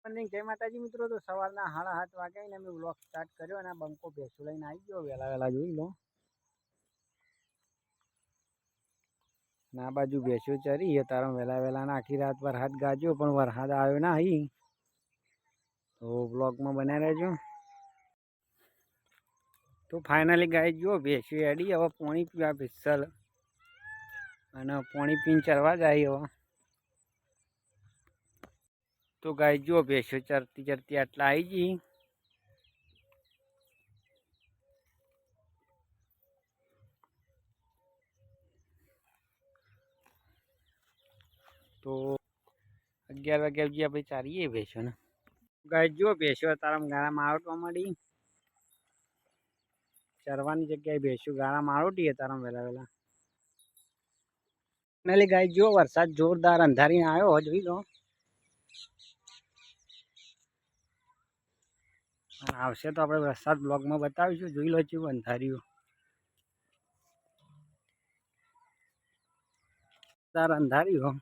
Morning જય માતાજી મિત્રો. તો સવારના 7:30 વાગ્યા ને અમે વ્લોગ સ્ટાર્ટ કર્યો અને બંકો ભેંસો લઈને આવી ગયો વહેલા વહેલા જોઈ લો. ના બાજુ ભેંસો ચરી એ તારો વહેલા વહેલા ના આખી રાત વરસાદ ગાજ્યો પણ વરસાદ આવ્યો ના અહીં. તો વ્લોગમાં બનાવી રહેજો. તો ફાઇનલી ગાય જુઓ ભેંસો એડી હવે પાણી પીવા પિસ્સલ અને પાણી પીને ચરવા જાય હવે. તો ગાય જુઓ ભેંસો ચરતી ચરતી આટલા આવી ગઈ. તો 11 વાગ્યા સુધી આપણે ચારીએ ભેંસો ને. ગાય જુઓ ભેંસો તારા ગાળામાં આવટવા માંડી. ચરવાની જગ્યાએ ભેંસો ગાળામાં આવટી તારા વહેલા વહેલા. ફાઇનલી ગાય જુઓ વરસાદ જોરદાર અંધારીને આવ્યો જોઈ લો. આવશે તો આપણે વરસાદ બ્લોગમાં બતાવીશું. જોઈ લો છું અંધાર્યું તાર અંધાર્યું.